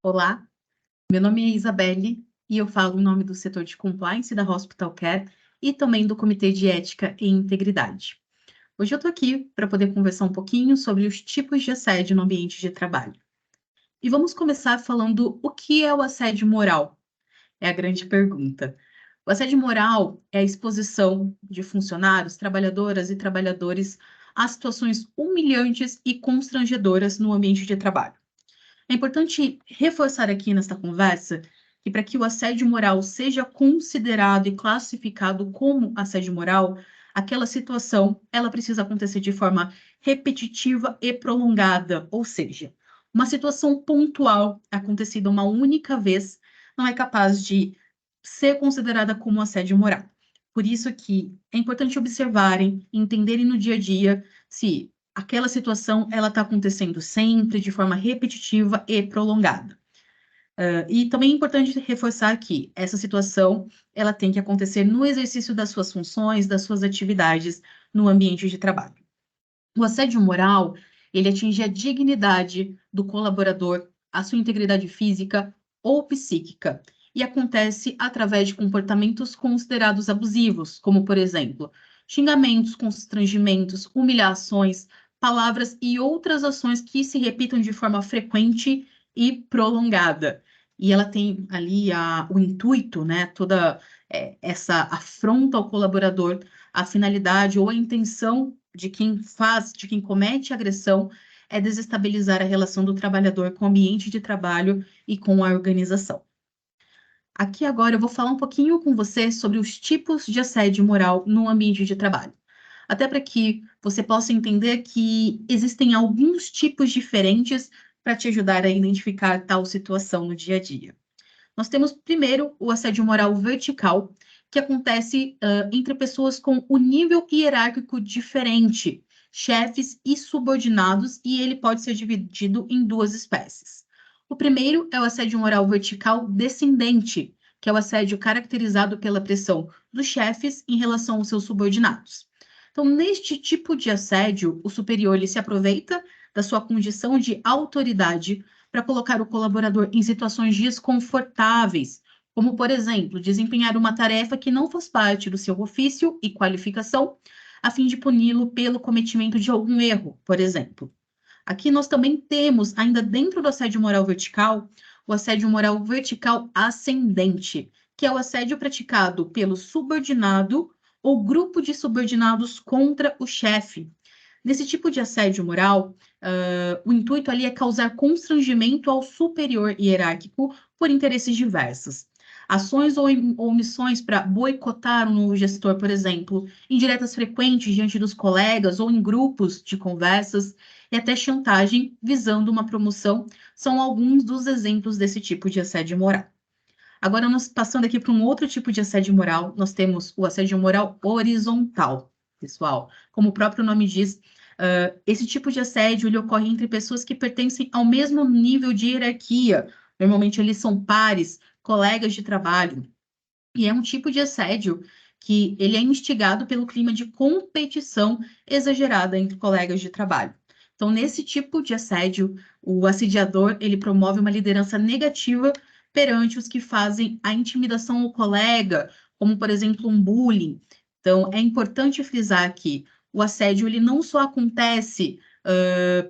Olá, meu nome é Isabelle e eu falo em nome do setor de compliance da Hospital Care e também do Comitê de Ética e Integridade. Hoje eu estou aqui para poder conversar um pouquinho sobre os tipos de assédio no ambiente de trabalho. E vamos começar falando o que é o assédio moral? É a grande pergunta. O assédio moral é a exposição de funcionários, trabalhadoras e trabalhadores a situações humilhantes e constrangedoras no ambiente de trabalho. É importante reforçar aqui nesta conversa que para que o assédio moral seja considerado e classificado como assédio moral, aquela situação ela precisa acontecer de forma repetitiva e prolongada, ou seja, uma situação pontual acontecida uma única vez não é capaz de ser considerada como assédio moral. Por isso que é importante observarem, entenderem no dia a dia se aquela situação ela está acontecendo sempre, de forma repetitiva e prolongada. E também é importante reforçar que essa situação ela tem que acontecer no exercício das suas funções, das suas atividades no ambiente de trabalho. O assédio moral, ele atinge a dignidade do colaborador, a sua integridade física ou psíquica, e acontece através de comportamentos considerados abusivos, como, por exemplo, xingamentos, constrangimentos, humilhações, palavras e outras ações que se repitam de forma frequente e prolongada. E ela tem ali o intuito, né, toda essa afronta ao colaborador, a finalidade ou a intenção de quem faz, de quem comete agressão, é desestabilizar a relação do trabalhador com o ambiente de trabalho e com a organização. Aqui agora eu vou falar um pouquinho com você sobre os tipos de assédio moral no ambiente de trabalho. Até para que você possa entender que existem alguns tipos diferentes para te ajudar a identificar tal situação no dia a dia. Nós temos primeiro o assédio moral vertical, que acontece entre pessoas com o nível hierárquico diferente, chefes e subordinados, e ele pode ser dividido em duas espécies. O primeiro é o assédio moral vertical descendente, que é o assédio caracterizado pela pressão dos chefes em relação aos seus subordinados. Então, neste tipo de assédio, o superior ele se aproveita da sua condição de autoridade para colocar o colaborador em situações desconfortáveis, como, por exemplo, desempenhar uma tarefa que não faz parte do seu ofício e qualificação, a fim de puni-lo pelo cometimento de algum erro, por exemplo. Aqui nós também temos, ainda dentro do assédio moral vertical, o assédio moral vertical ascendente, que é o assédio praticado pelo subordinado ou grupo de subordinados contra o chefe. Nesse tipo de assédio moral, o intuito ali é causar constrangimento ao superior hierárquico por interesses diversos. Ações ou omissões para boicotar um novo gestor, por exemplo, indiretas frequentes diante dos colegas ou em grupos de conversas, e até chantagem visando uma promoção, são alguns dos exemplos desse tipo de assédio moral. Agora, nós passando aqui para um outro tipo de assédio moral, nós temos o assédio moral horizontal, pessoal. Como o próprio nome diz, esse tipo de assédio ele ocorre entre pessoas que pertencem ao mesmo nível de hierarquia. Normalmente, eles são pares, colegas de trabalho. E é um tipo de assédio que ele é instigado pelo clima de competição exagerada entre colegas de trabalho. Então, nesse tipo de assédio, o assediador ele promove uma liderança negativa perante os que fazem a intimidação ao colega, como, por exemplo, um bullying. Então, é importante frisar que o assédio ele não só acontece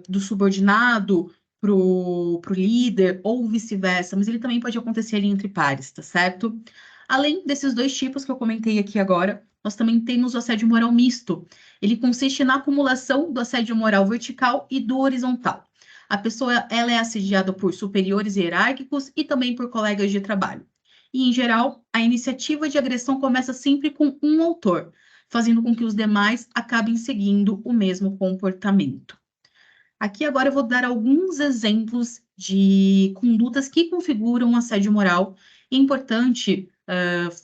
do subordinado para o líder ou vice-versa, mas ele também pode acontecer ali entre pares, tá certo? Além desses dois tipos que eu comentei aqui agora, nós também temos o assédio moral misto. Ele consiste na acumulação do assédio moral vertical e do horizontal. A pessoa ela é assediada por superiores hierárquicos e também por colegas de trabalho. E, em geral, a iniciativa de agressão começa sempre com um autor, fazendo com que os demais acabem seguindo o mesmo comportamento. Aqui agora eu vou dar alguns exemplos de condutas que configuram um assédio moral. É importante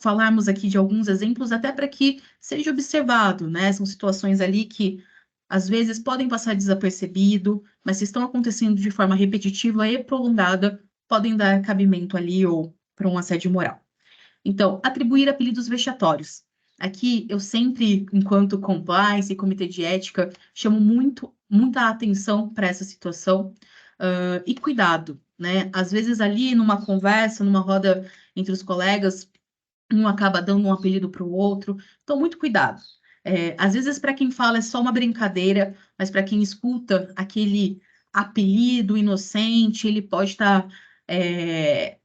falarmos aqui de alguns exemplos, até para que seja observado, né? São situações ali que às vezes podem passar desapercebido, mas se estão acontecendo de forma repetitiva e prolongada, podem dar cabimento ali ou para um assédio moral. Então, atribuir apelidos vexatórios. Aqui, eu sempre, enquanto compliance e comitê de ética, chamo muita atenção para essa situação e cuidado, né? Às vezes ali numa conversa, numa roda entre os colegas, um acaba dando um apelido para o outro. Então, muito cuidado. Às vezes, para quem fala é só uma brincadeira, mas para quem escuta aquele apelido inocente, ele pode estar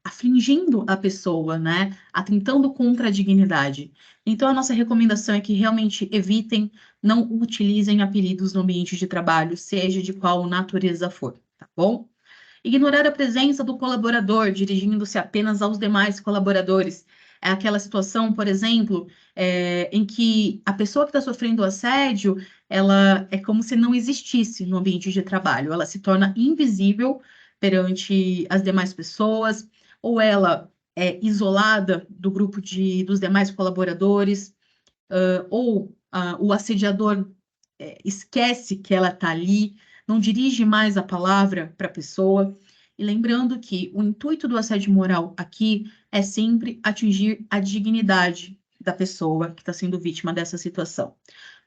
afligindo a pessoa, né? Atentando contra a dignidade. Então, a nossa recomendação é que realmente evitem, não utilizem apelidos no ambiente de trabalho, seja de qual natureza for, tá bom? Ignorar a presença do colaborador, dirigindo-se apenas aos demais colaboradores. É aquela situação, por exemplo, em que a pessoa que está sofrendo assédio, ela é como se não existisse no ambiente de trabalho. Ela se torna invisível perante as demais pessoas, ou ela é isolada do grupo dos demais colaboradores, ou o assediador esquece que ela está ali, não dirige mais a palavra para a pessoa. E lembrando que o intuito do assédio moral aqui é sempre atingir a dignidade da pessoa que está sendo vítima dessa situação.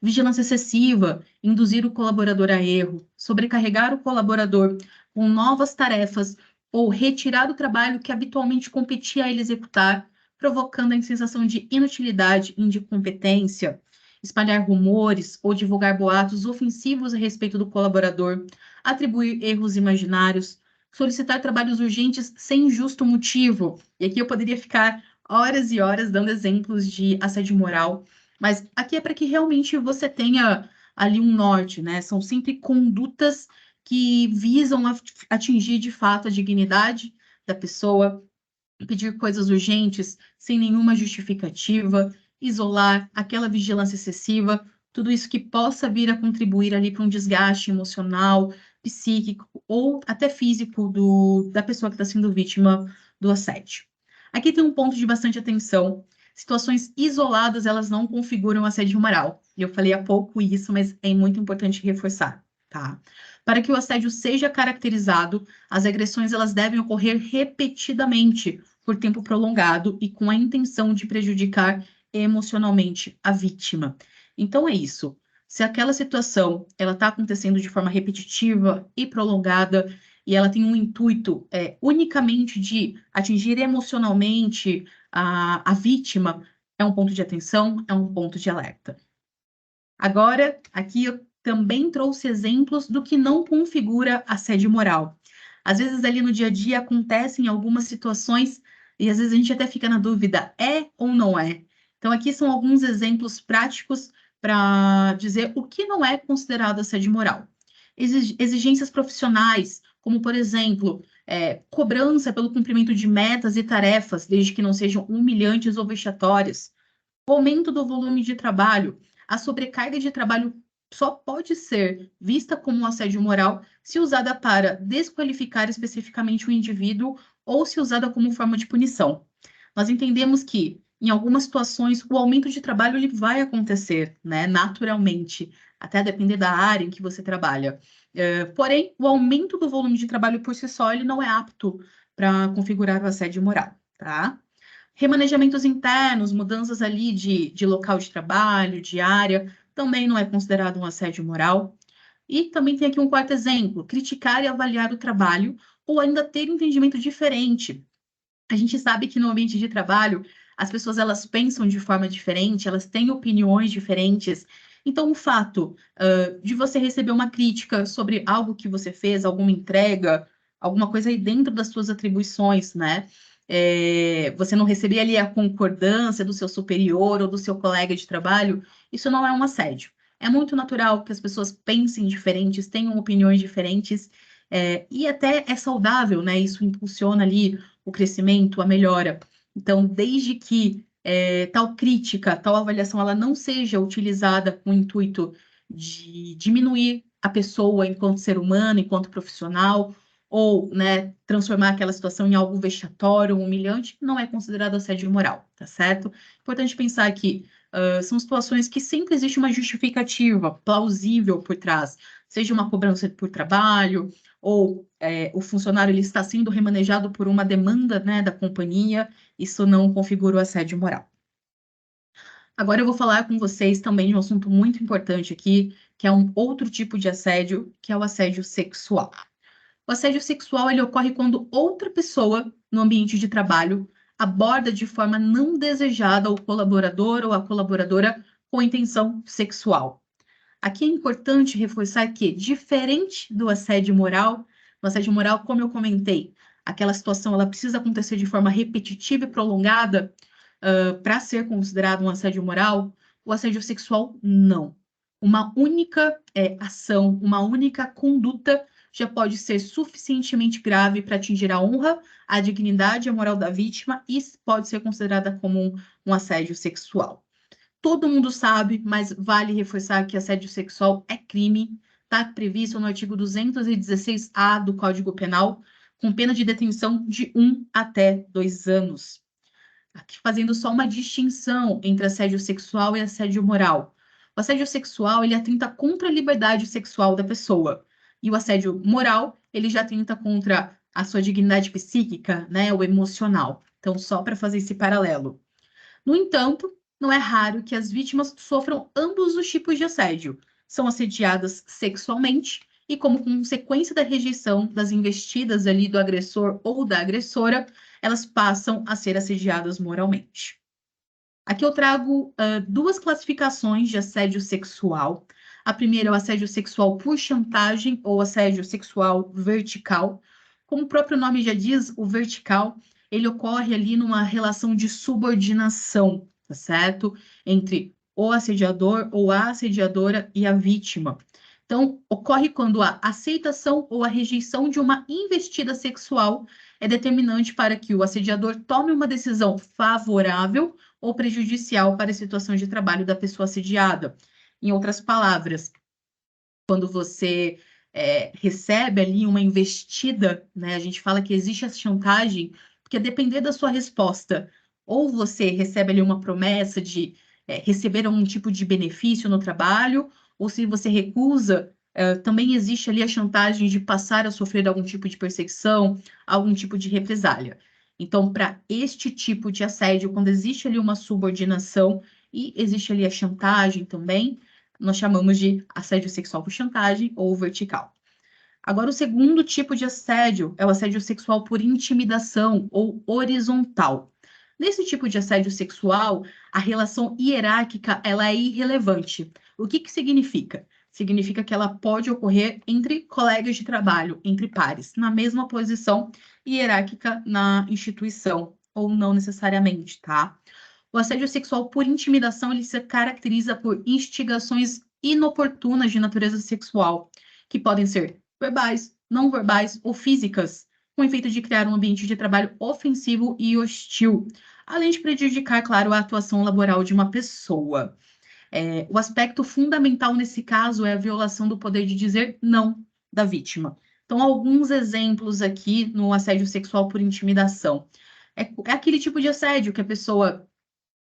Vigilância excessiva, induzir o colaborador a erro, sobrecarregar o colaborador com novas tarefas ou retirar o trabalho que habitualmente competia a ele executar, provocando a sensação de inutilidade e de incompetência, espalhar rumores ou divulgar boatos ofensivos a respeito do colaborador, atribuir erros imaginários, solicitar trabalhos urgentes sem justo motivo. E aqui eu poderia ficar horas e horas dando exemplos de assédio moral, mas aqui é para que realmente você tenha ali um norte, né? São sempre condutas que visam atingir de fato a dignidade da pessoa, pedir coisas urgentes sem nenhuma justificativa, isolar, aquela vigilância excessiva, tudo isso que possa vir a contribuir ali para um desgaste emocional, psíquico ou até físico da pessoa que está sendo vítima do assédio. Aqui tem um ponto de bastante atenção. Situações isoladas, elas não configuram assédio moral. E eu falei há pouco isso, mas é muito importante reforçar, tá? Para que o assédio seja caracterizado, as agressões elas devem ocorrer repetidamente, por tempo prolongado e com a intenção de prejudicar emocionalmente a vítima. Então é isso. Se aquela situação ela está acontecendo de forma repetitiva e prolongada e ela tem um intuito unicamente de atingir emocionalmente a vítima, é um ponto de atenção, é um ponto de alerta. Agora, aqui eu também trouxe exemplos do que não configura assédio moral. Às vezes, ali no dia a dia, acontecem algumas situações e às vezes a gente até fica na dúvida, é ou não é? Então, aqui são alguns exemplos práticos para dizer o que não é considerado assédio moral. Exigências profissionais, como, por exemplo, cobrança pelo cumprimento de metas e tarefas, desde que não sejam humilhantes ou vexatórias. O aumento do volume de trabalho, a sobrecarga de trabalho só pode ser vista como um assédio moral se usada para desqualificar especificamente o indivíduo ou se usada como forma de punição. Nós entendemos que, em algumas situações, o aumento de trabalho ele vai acontecer, né, naturalmente, até depender da área em que você trabalha. Porém, o aumento do volume de trabalho por si só ele não é apto para configurar o assédio moral, tá? Remanejamentos internos, mudanças ali de local de trabalho, de área, também não é considerado um assédio moral. E também tem aqui um quarto exemplo: criticar e avaliar o trabalho ou ainda ter entendimento diferente. A gente sabe que no ambiente de trabalho as pessoas elas pensam de forma diferente, elas têm opiniões diferentes. Então, o fato de você receber uma crítica sobre algo que você fez, alguma entrega, alguma coisa aí dentro das suas atribuições, né? Você não receber ali a concordância do seu superior ou do seu colega de trabalho, isso não é um assédio. É muito natural que as pessoas pensem diferentes, tenham opiniões diferentes, e até é saudável, né? Isso impulsiona ali o crescimento, a melhora. Então, desde que tal crítica, tal avaliação, ela não seja utilizada com o intuito de diminuir a pessoa enquanto ser humano, enquanto profissional, ou, né, transformar aquela situação em algo vexatório, humilhante, não é considerado assédio moral, tá certo? Importante pensar que são situações que sempre existe uma justificativa plausível por trás, seja uma cobrança por trabalho, ou o funcionário ele está sendo remanejado por uma demanda, né, da companhia, isso não configura o assédio moral. Agora eu vou falar com vocês também de um assunto muito importante aqui, que é um outro tipo de assédio, que é o assédio sexual. O assédio sexual ele ocorre quando outra pessoa no ambiente de trabalho aborda de forma não desejada o colaborador ou a colaboradora com intenção sexual. Aqui é importante reforçar que, diferente do assédio moral, no assédio moral, como eu comentei, aquela situação ela precisa acontecer de forma repetitiva e prolongada para ser considerado um assédio moral, o assédio sexual não. Uma única ação, uma única conduta já pode ser suficientemente grave para atingir a honra, a dignidade e a moral da vítima e pode ser considerada como um assédio sexual. Todo mundo sabe, mas vale reforçar que assédio sexual é crime, está previsto no artigo 216-A do Código Penal, com pena de detenção de 1 até 2 anos. Aqui fazendo só uma distinção entre assédio sexual e assédio moral. O assédio sexual, ele atenta contra a liberdade sexual da pessoa. E o assédio moral, ele já atenta contra a sua dignidade psíquica, né, ou emocional. Então, só para fazer esse paralelo. No entanto, não é raro que as vítimas sofram ambos os tipos de assédio. São assediadas sexualmente e, como consequência da rejeição das investidas ali do agressor ou da agressora, elas passam a ser assediadas moralmente. Aqui eu trago duas classificações de assédio sexual. A primeira é o assédio sexual por chantagem ou assédio sexual vertical. Como o próprio nome já diz, o vertical, ele ocorre ali numa relação de subordinação, tá certo? Entre o assediador ou a assediadora e a vítima. Então, ocorre quando a aceitação ou a rejeição de uma investida sexual é determinante para que o assediador tome uma decisão favorável ou prejudicial para a situação de trabalho da pessoa assediada. Em outras palavras, quando você recebe ali uma investida, né, a gente fala que existe a chantagem, porque a depender da sua resposta, ou você recebe ali uma promessa de receber algum tipo de benefício no trabalho, ou se você recusa, também existe ali a chantagem de passar a sofrer algum tipo de perseguição, algum tipo de represália. Então, para este tipo de assédio, quando existe ali uma subordinação e existe ali a chantagem também, nós chamamos de assédio sexual por chantagem ou vertical. Agora, o segundo tipo de assédio é o assédio sexual por intimidação ou horizontal. Nesse tipo de assédio sexual, a relação hierárquica ela é irrelevante. O que que significa? Significa que ela pode ocorrer entre colegas de trabalho, entre pares, na mesma posição hierárquica na instituição, ou não necessariamente, tá? O assédio sexual por intimidação, ele se caracteriza por instigações inoportunas de natureza sexual, que podem ser verbais, não verbais ou físicas, com o efeito de criar um ambiente de trabalho ofensivo e hostil, além de prejudicar, claro, a atuação laboral de uma pessoa. O aspecto fundamental nesse caso é a violação do poder de dizer não da vítima. Então, alguns exemplos aqui no assédio sexual por intimidação. É aquele tipo de assédio que a pessoa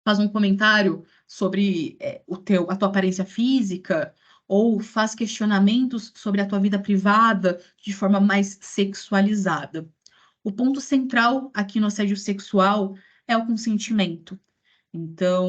faz um comentário sobre a tua aparência física, ou faz questionamentos sobre a tua vida privada de forma mais sexualizada. O ponto central aqui no assédio sexual é o consentimento. Então,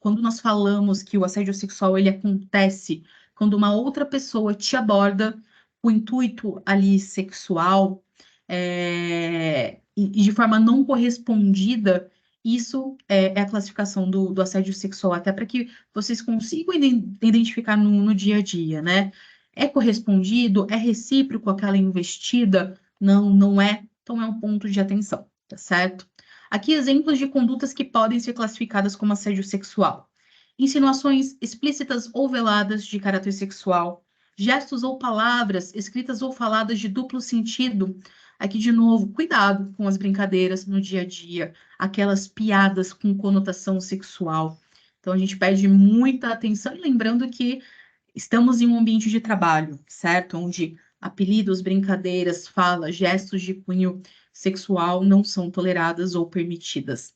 quando nós falamos que o assédio sexual ele acontece quando uma outra pessoa te aborda com o intuito ali sexual, e de forma não correspondida, isso é a classificação do assédio sexual, até para que vocês consigam identificar no dia a dia, né? É correspondido? É recíproco aquela investida? Não, não é. Então é um ponto de atenção, tá certo? Aqui exemplos de condutas que podem ser classificadas como assédio sexual. Insinuações explícitas ou veladas de caráter sexual, gestos ou palavras escritas ou faladas de duplo sentido. Aqui, de novo, cuidado com as brincadeiras no dia a dia, aquelas piadas com conotação sexual. Então, a gente pede muita atenção e lembrando que estamos em um ambiente de trabalho, certo? Onde apelidos, brincadeiras, falas, gestos de cunho sexual não são toleradas ou permitidas.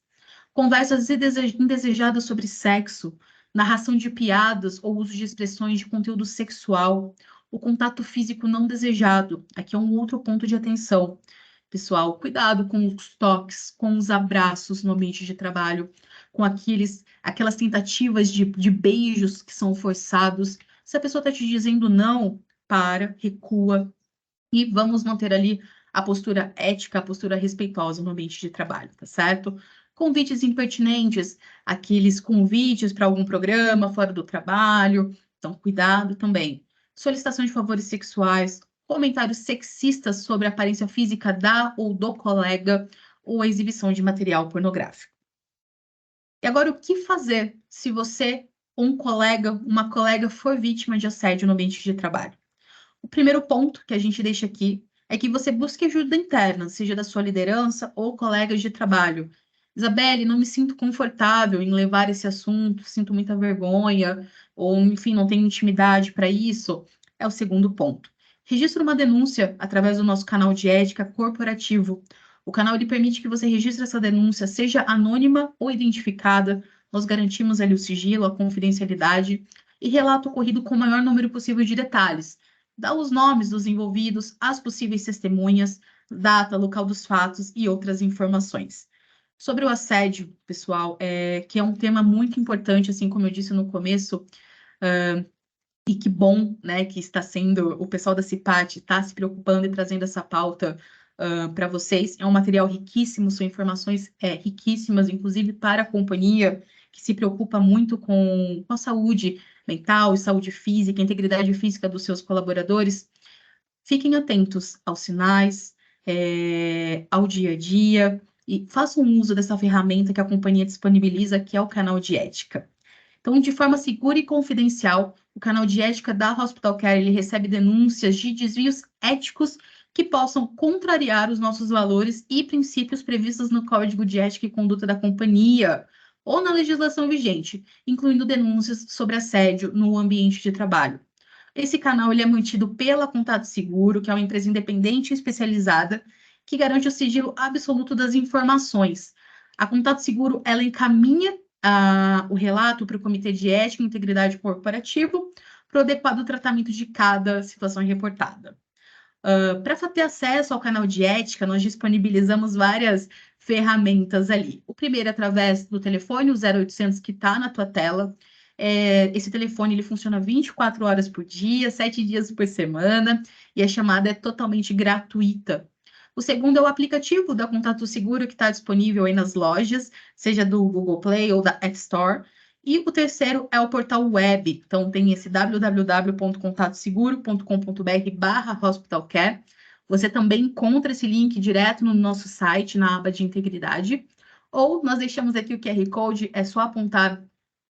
Conversas indesejadas sobre sexo, narração de piadas ou uso de expressões de conteúdo sexual, o contato físico não desejado. Aqui é um outro ponto de atenção. Pessoal, cuidado com os toques, com os abraços no ambiente de trabalho, com aquelas tentativas de beijos que são forçados. Se a pessoa está te dizendo não, para, recua, e vamos manter ali a postura ética, a postura respeitosa no ambiente de trabalho, tá certo? Convites impertinentes, aqueles convites para algum programa fora do trabalho, então cuidado também. Solicitação de favores sexuais, comentários sexistas sobre a aparência física da ou do colega, ou a exibição de material pornográfico. E agora, o que fazer se você ou um colega, uma colega for vítima de assédio no ambiente de trabalho? O primeiro ponto que a gente deixa aqui é que você busque ajuda interna, seja da sua liderança ou colegas de trabalho. Isabelle, não me sinto confortável em levar esse assunto, sinto muita vergonha, ou enfim, não tenho intimidade para isso. É o segundo ponto. Registre uma denúncia através do nosso canal de ética corporativo. O canal ele permite que você registre essa denúncia, seja anônima ou identificada. Nós garantimos ali o sigilo, a confidencialidade e relata o ocorrido com o maior número possível de detalhes. Dá os nomes dos envolvidos, as possíveis testemunhas, data, local dos fatos e outras informações. Sobre o assédio, pessoal, que é um tema muito importante, assim como eu disse no começo, e que bom, né, que está sendo, o pessoal da CIPAT está se preocupando e trazendo essa pauta para vocês. É um material riquíssimo, são informações riquíssimas, inclusive para a companhia, que se preocupa muito com a saúde mental e saúde física, a integridade física dos seus colaboradores. Fiquem atentos aos sinais, ao dia a dia, e façam uso dessa ferramenta que a companhia disponibiliza, que é o canal de ética. Então, de forma segura e confidencial, o canal de ética da Hospital Care ele recebe denúncias de desvios éticos que possam contrariar os nossos valores e princípios previstos no Código de Ética e Conduta da companhia ou na legislação vigente, incluindo denúncias sobre assédio no ambiente de trabalho. Esse canal ele é mantido pela Contato Seguro, que é uma empresa independente e especializada que garante o sigilo absoluto das informações. A Contato Seguro ela encaminha o relato para o Comitê de Ética e Integridade Corporativo para o adequado tratamento de cada situação reportada. Para ter acesso ao canal de ética, nós disponibilizamos várias ferramentas ali. O primeiro é através do telefone, o 0800 que está na tua tela. Esse telefone ele funciona 24 horas por dia, 7 dias por semana, e a chamada é totalmente gratuita. O segundo é o aplicativo da Contato Seguro, que está disponível aí nas lojas, seja do Google Play ou da App Store. E o terceiro é o portal web. Então, tem esse www.contatoseguro.com.br/hospitalcare. Você também encontra esse link direto no nosso site, na aba de integridade. Ou nós deixamos aqui o QR Code, é só apontar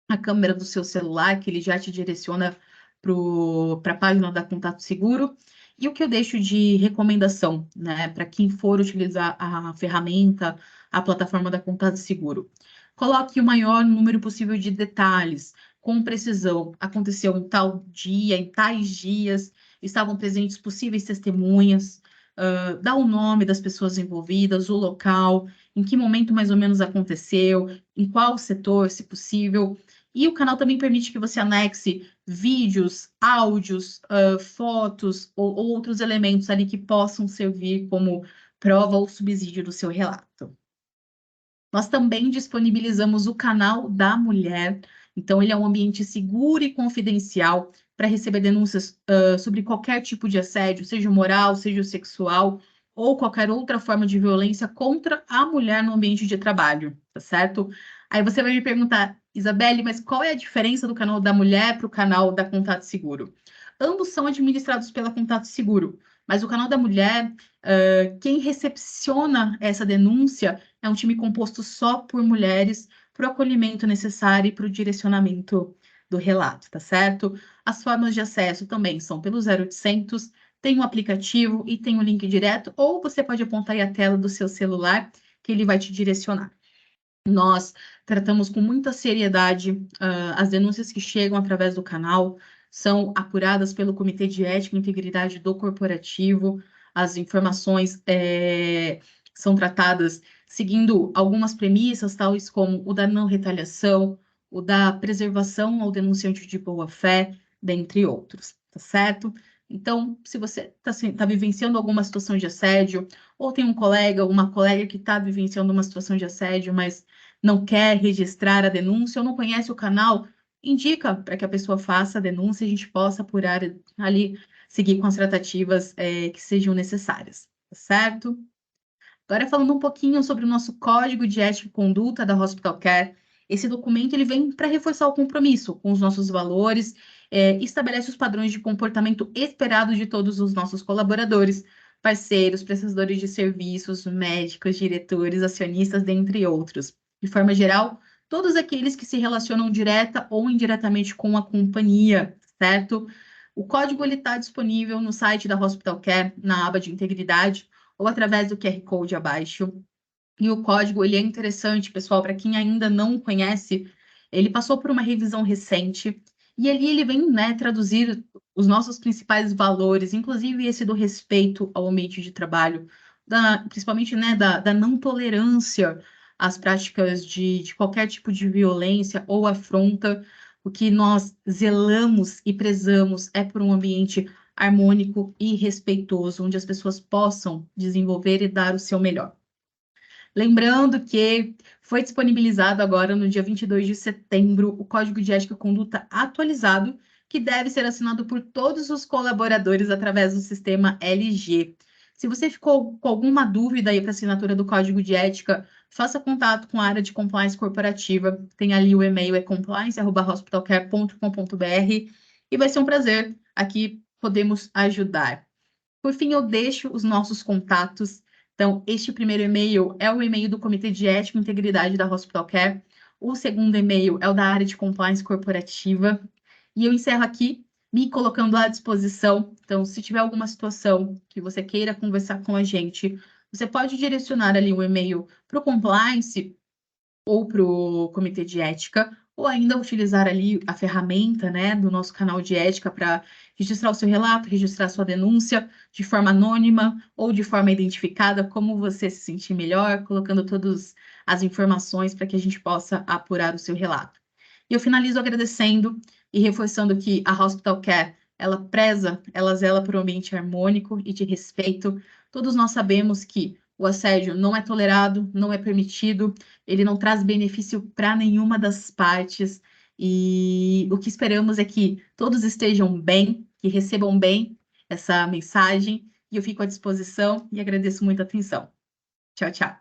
a câmera do seu celular, que ele já te direciona para a página da Contato Seguro. E o que eu deixo de recomendação, né, para quem for utilizar a ferramenta, a plataforma da Contato Seguro. Coloque o maior número possível de detalhes, com precisão. Aconteceu em tal dia, em tais dias, estavam presentes possíveis testemunhas, dá o nome das pessoas envolvidas, o local, em que momento mais ou menos aconteceu, em qual setor, se possível. E o canal também permite que você anexe vídeos, áudios, fotos ou outros elementos ali que possam servir como prova ou subsídio do seu relato. Nós também disponibilizamos o canal da mulher, então ele é um ambiente seguro e confidencial para receber denúncias sobre qualquer tipo de assédio, seja moral, seja sexual, ou qualquer outra forma de violência contra a mulher no ambiente de trabalho, tá certo? Aí você vai me perguntar, Isabelle, mas qual é a diferença do canal da mulher para o canal da Contato Seguro? Ambos são administrados pela Contato Seguro, mas o canal da mulher, quem recepciona essa denúncia é um time composto só por mulheres, para o acolhimento necessário e para o direcionamento do relato, tá certo? As formas de acesso também são pelo 0800, tem um aplicativo e tem um link direto, ou você pode apontar aí a tela do seu celular, que ele vai te direcionar. Nós tratamos com muita seriedade as denúncias que chegam através do canal, são apuradas pelo Comitê de Ética e Integridade do Corporativo, as informações são tratadas seguindo algumas premissas, tais como o da não retaliação, o da preservação ao denunciante de boa-fé, dentre outros, tá certo? Então, se você está vivenciando alguma situação de assédio, ou tem um colega, uma colega que está vivenciando uma situação de assédio, mas não quer registrar a denúncia ou não conhece o canal, indica para que a pessoa faça a denúncia e a gente possa apurar ali seguir com as tratativas que sejam necessárias, tá certo? Agora, falando um pouquinho sobre o nosso Código de Ética e Conduta da Hospital Care, esse documento ele vem para reforçar o compromisso com os nossos valores, estabelece os padrões de comportamento esperados de todos os nossos colaboradores, parceiros, prestadores de serviços, médicos, diretores, acionistas, dentre outros. De forma geral, todos aqueles que se relacionam direta ou indiretamente com a companhia, certo? O código está disponível no site da Hospital Care, na aba de integridade, ou através do QR Code abaixo. E o código, ele é interessante, pessoal, para quem ainda não conhece, ele passou por uma revisão recente, e ali ele vem, né, traduzir os nossos principais valores, inclusive esse do respeito ao ambiente de trabalho, principalmente, né, da não tolerância às práticas de qualquer tipo de violência ou afronta. O que nós zelamos e prezamos é por um ambiente harmônico e respeitoso, onde as pessoas possam desenvolver e dar o seu melhor. Lembrando que foi disponibilizado agora, no dia 22 de setembro, o Código de Ética e Conduta atualizado, que deve ser assinado por todos os colaboradores através do sistema LG. Se você ficou com alguma dúvida aí para assinatura do Código de Ética, faça contato com a área de compliance corporativa. Tem ali o e-mail, é compliance@hospitalcare.com.br, e vai ser um prazer aqui podemos ajudar. Por fim, eu deixo os nossos contatos. Então, este primeiro e-mail é o e-mail do Comitê de Ética e Integridade da Hospital Care. O segundo e-mail é o da área de compliance corporativa. E eu encerro aqui me colocando à disposição. Então, se tiver alguma situação que você queira conversar com a gente, você pode direcionar ali um e-mail para o compliance ou para o comitê de ética, ou ainda utilizar ali a ferramenta, né, do nosso canal de ética para registrar o seu relato, registrar a sua denúncia de forma anônima ou de forma identificada, como você se sentir melhor, colocando todas as informações para que a gente possa apurar o seu relato. E eu finalizo agradecendo e reforçando que a Hospital Care, ela preza, ela zela por um ambiente harmônico e de respeito. Todos nós sabemos que o assédio não é tolerado, não é permitido, ele não traz benefício para nenhuma das partes, e o que esperamos é que todos estejam bem, que recebam bem essa mensagem, e eu fico à disposição e agradeço muito a atenção. Tchau, tchau.